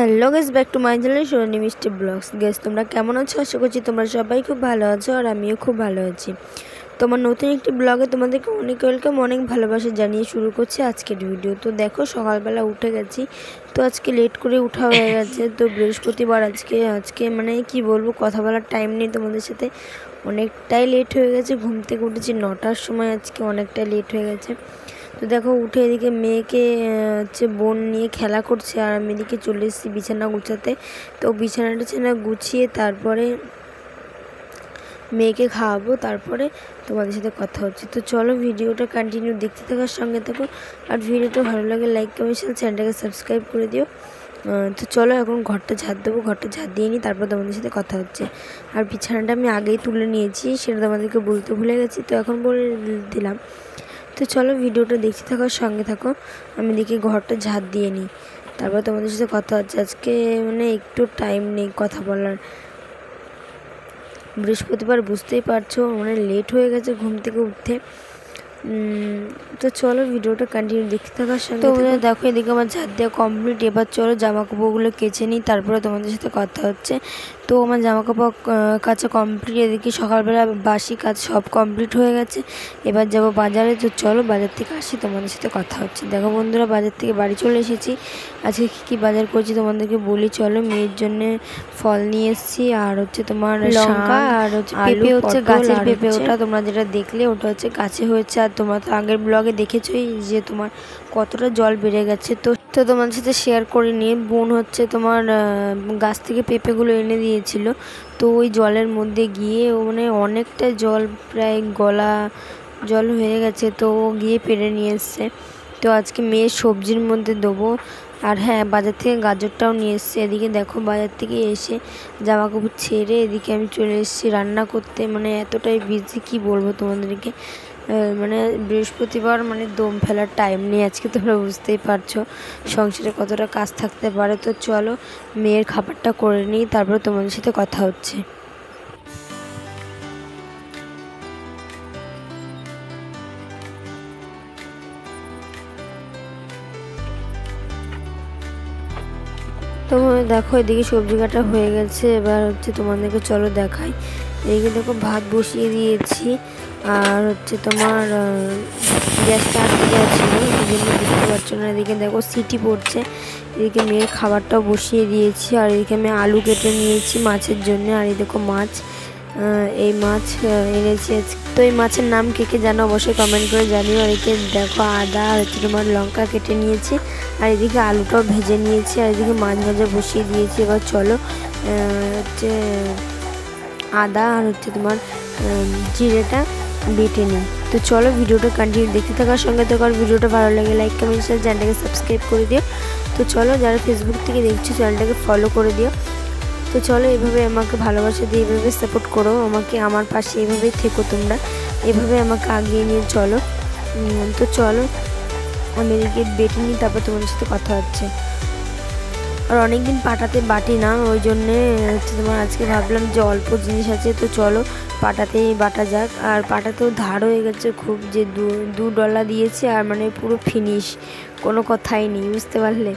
Hello guys, back to my channel Sonali Mishti vlogs. Guys, তোমরা কেমন আছো? আশা করছি তোমরা সবাই খুব ভালো আছো আর আমিও খুব ভালো আছি। তোমার নতুন একটি ব্লগে তোমাদেরকে অনেক ওয়েলকাম, অনেক ভালোবাসা জানিয়ে শুরু করছি আজকের ভিডিও। তো দেখো, সকালবেলা উঠে গেছি। তো আজকে লেট করে উঠা হয়ে গেছে। তো বৃহস্পতিবার আজকে মানে কি বলবো, কথা বলার টাইম নেই তোমাদের সাথে। অনেকটাই লেট হয়ে গেছে। ঘুম থেকে উঠেছি 9টার সময়, আজকে অনেকটাই লেট হয়ে গেছে। তো দেখো, উঠে এদিকে মেয়েকে বোন নিয়ে খেলা করছে আর আমি এদিকে চলে এসেছি বিছানা গুছাতে। তো বিছানা গুছিয়ে তারপরে মেয়েকে খাওয়াবো, তারপরে তোমাদের সাথে কথা হচ্ছে। তো চলো, ভিডিওটা কন্টিনিউ দেখতে থাকার সঙ্গে থাকো। আর ভিডিওটা ভালো লাগে লাইক কমেন্ট শেয়ার, চ্যানেলটাকে সাবস্ক্রাইব করে দিও। তো চলো, এখন ঘরটা ঝাড় দেবো। ঘরটা ঝাড় দিয়ে নিই, তারপর তোমাদের সাথে কথা হচ্ছে। আর বিছানাটা আমি আগেই তুলে নিয়েছি, সেটা তোমাদেরকে বলতে ভুলে গেছি, তো এখন বলে দিলাম। তো চলো, ভিডিওটা দেখতে থাকো, সঙ্গে থাকো। আমি দেখি ঘরটা ঝাড় দিয়ে নিই, তারপর তোমাদের সাথে কথা হচ্ছে। আজকে মানে একটু টাইম নেই কথা বলার। বৃহস্পতিবার, বুঝতেই পারছো, মানে লেট হয়ে গেছে ঘুম থেকে উঠতে। তো চলো, ভিডিওটা কন্টিনিউ দেখতে থাকার সঙ্গে। তো দেখো, এদিকে আমার ঝাড় দেওয়া কমপ্লিট। এবার চলো জামা কাপড়গুলো কেচে নিই, তারপরে তোমাদের সাথে কথা হচ্ছে। তো আমার জামা কাপড় কাচা কমপ্লিট। এদিকে সকালবেলা বাসি কাজ সব কমপ্লিট হয়ে গেছে। এবার যাব বাজারে। তো চলো, বাজার থেকে আসি, তোমাদের সাথে কথা হচ্ছে। দেখো বন্ধুরা, বাজার থেকে বাড়ি চলে এসেছি। আজকে কী বাজার করছি তোমাদেরকে বলি। চলো, মেয়ের জন্য ফল নিয়ে এসেছি, আর হচ্ছে তোমার লঙ্কা, আর হচ্ছে পেঁপে, হচ্ছে গাছের পেঁপে। ওটা তোমরা যেটা দেখলে, ওটা হচ্ছে গাছে হয়েছে। আর তোমরা তো আগের ব্লগে দেখেছোই যে তোমার কতটা জল বেড়ে গেছে। তো তোমাদের সাথে শেয়ার করে নিয়ে, বোন হচ্ছে তোমার গাছ থেকে পেঁপেগুলো এনে দিয়েছিল। তো ওই জলের মধ্যে গিয়ে মানে অনেকটা জল, প্রায় গলা জল হয়ে গেছে। তো ও গিয়ে পেরে নিয়ে এসছে। তো আজকে মেয়ের সবজির মধ্যে দেবো। আর হ্যাঁ, বাজার থেকে গাজরটাও নিয়ে এসছে। এদিকে দেখো, বাজার থেকে এসে জামা কাপড় ছেড়ে এদিকে আমি চলে এসেছি রান্না করতে। মানে এতটাই বিজি, কি বলবো তোমাদেরকে। মানে বৃহস্পতিবার, মানে দম ফেলার টাইম নেই আজকে। তোমরা বুঝতেই পারছো সংসারে কতটা কাজ থাকতে পারে। তো চলো, মেয়ের খাবারটা করে নিই, তারপর তোমাদের সাথে কথা হচ্ছে। তো দেখো, এদিকে সবজি কাটা হয়ে গেছে। এবার হচ্ছে তোমাদেরকে চলো দেখাই। এদিকে দেখো, ভাত বসিয়ে দিয়েছি, আর হচ্ছে তোমার গ্যাসটা আটকে যাচ্ছিলো, এই জন্য বুঝতে পারছো না। এদিকে দেখো, সিটি পড়ছে। এদিকে মেয়ের খাবারটাও বসিয়ে দিয়েছি, আর এদিকে আমি আলু কেটে নিয়েছি মাছের জন্য। আর এই দেখো মাছ, এই মাছ এনেছি। তো এই মাছের নাম কে কে জানো অবশ্যই কমেন্ট করে জানিও। আর এদিকে দেখো, আদা আর হচ্ছে তোমার লঙ্কা কেটে নিয়েছি, আর এদিকে আলুটাও ভেজে নিয়েছি, আর এদিকে মাছ ভাজা বসিয়ে দিয়েছি। এবার চলো, হচ্ছে আদা আর হচ্ছে তোমার জিরেটা বেটে নিই। তো চলো, ভিডিওটা কন্টিনিউ দেখতে থাকার সঙ্গে থাকো। আর ভিডিওটা ভালো লাগে লাইক কমেন্ট শেয়ার, চ্যানেলটাকে সাবস্ক্রাইব করে দিও। তো চলো, যারা ফেসবুক থেকে দেখছো চ্যানেলটাকে ফলো করে দিও। তো চলো, এভাবে আমাকে ভালোবাসা দিয়ে এভাবে সাপোর্ট করো আমাকে, আমার পাশে এভাবেই থেকো তোমরা, এভাবে আমাকে আগিয়ে নিয়ে চলো। তো চলো, আমি এদিকে বেটে নিই, তারপর তোমাদের সাথে কথা হচ্ছে। আর অনেকদিন পাটাতে বাটি না, ওই জন্যে হচ্ছে তোমার আজকে ভাবলাম যে অল্প জিনিস আছে, তো চলো পাটাতেই বাটা যাক। আর পাটাতেও ধার হয়ে গেছে খুব, যে $2 দিয়েছে, আর মানে পুরো ফিনিশ, কোনো কথাই নেই, বুঝতে পারলে।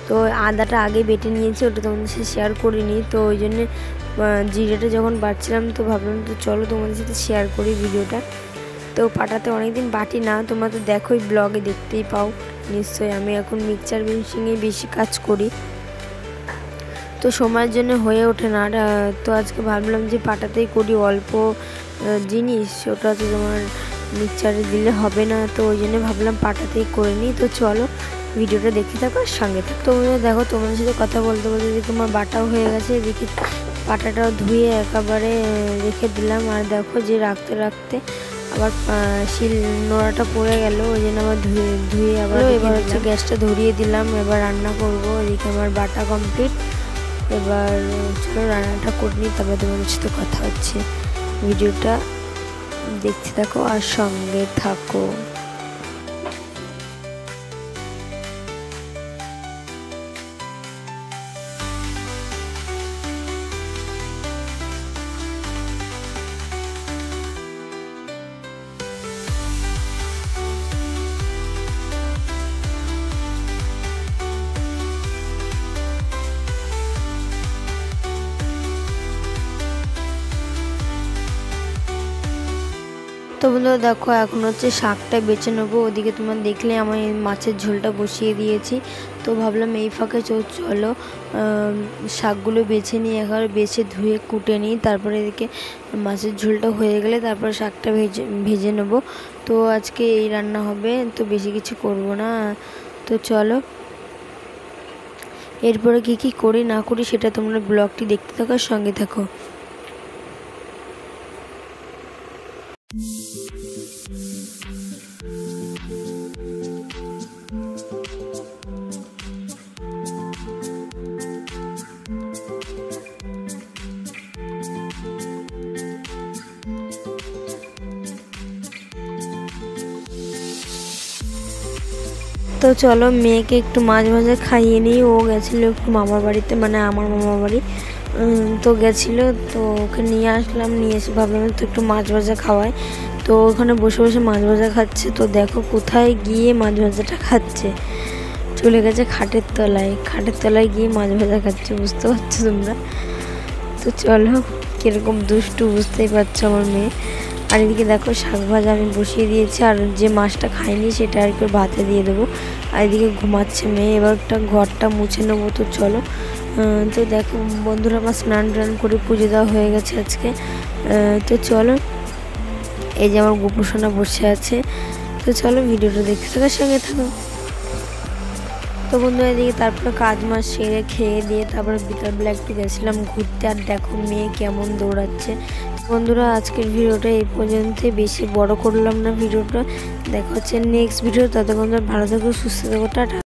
তো আদাটা আগে বেটে নিয়েছি, ওটা তোমাদের সাথে শেয়ার করিনি। তো ওই জন্যে জিরেটা যখন বাটছিলাম, তো ভাবলাম তো চলো তোমাদের সাথে শেয়ার করি ভিডিওটা। তো পাটাতে অনেকদিন বাটি না, তোমরা তো দেখোই, ব্লগে দেখতেই পাও নিশ্চয়ই। আমি এখন মিক্সচার মেশিনে বেশি কাজ করি, তো সময়ের জন্য হয়ে ওঠে না। তো আজকে ভাবলাম যে পাটাতেই করি, অল্প জিনিস, ওটা তো তোমার মিক্সচারে দিলে হবে না, তো ওই জন্য ভাবলাম পাটাতেই করে নিই। তো চলো, ভিডিওটা দেখতে থাকো আর সঙ্গে থাকো। তো দেখো, তোমাদের সাথে কথা বলতে বলতে এদিকে আমার বাটাও হয়ে গেছে। এদিকে পাটাটাও ধুয়ে একেবারে রেখে দিলাম। আর দেখো, যে রাখতে রাখতে আবার শিল নোড়াটা পড়ে গেল, ওই জন্য আবার ধুয়ে আবার এবার হচ্ছে গ্যাসটা ধরিয়ে দিলাম। এবার রান্না করব। এদিকে আমার বাটা কমপ্লিট। এবার চলো রান্নাটা করে নিই, তারপর তোমাদের সাথে কথা হচ্ছে। ভিডিওটা দেখতে থাকো আর সঙ্গে থাকো। তো বন্ধুরা দেখো এখন হচ্ছে শাকটা বেছে নেবো। ওদিকে তোমার দেখলে আমি মাছের ঝোলটা বসিয়ে দিয়েছি। তো ভাবলাম এই ফাঁকে চলো শাকগুলো বেছে নিই, একবার বেছে ধুয়ে কুটে নিই, তারপরে এদিকে মাছের ঝোলটা হয়ে গেলে তারপরে শাকটা ভেজে নেবো। তো আজকে এই রান্না হবে, তো বেশি কিছু করব না। তো চলো এরপরে কি করি না করি সেটা তোমরা ব্লগটি দেখতে থাকো, সঙ্গে থাকো। তো চলো মেয়েকে একটু মাছ ভাজা খাইয়ে নিই। ও গেছিলো একটু মামার বাড়িতে, মানে আমার মামার বাড়ি তো গেছিলো, তো ওকে নিয়ে আসলাম। নিয়ে এসে ভাবলাম তো একটু মাছ ভাজা খাওয়াই। তো ওখানে বসে বসে মাছ ভাজা খাচ্ছে। তো দেখো কোথায় গিয়ে মাছ ভাজাটা খাচ্ছে, চলে গেছে খাটের তলায় গিয়ে মাছ ভাজা খাচ্ছে, বুঝতে পারছো তোমরা। তো চলো কীরকম দুষ্টু বুঝতেই পারছো আমার মেয়ে। আর এদিকে দেখো শাক ভাজা আমি বসিয়ে দিয়েছি, আর যে মাছটা খাইনি সেটা আর কি ভাতে দিয়ে দেবো। আর এদিকে ঘুমাচ্ছে মেয়ে, এবার একটা ঘরটা মুছে নেবো। তো চলো তো দেখো বন্ধুরা আমার স্নান টান করে পুজো দেওয়া হয়ে গেছে আজকে। তো চলো এই যে আমার গোপুসোনা বসে আছে। তো চলো ভিডিওটা দেখতে থাকার সঙ্গে থাকো। তো বন্ধুরা এদিকে তারপরে কাজ মাছ সেরে খেয়ে দিয়ে তারপরে বিকালবেলা একটু গেছিলাম ঘুরতে। আর দেখো মেয়ে কেমন দৌড়াচ্ছে। বন্ধুরা আজকের ভিডিওটা এই পর্যন্তই, বেশি বড় করলাম না ভিডিওটা। দেখা হচ্ছে নেক্সট ভিডিও, ততক্ষণ ভালো থাকো, সুস্থ থাকো, টাটা।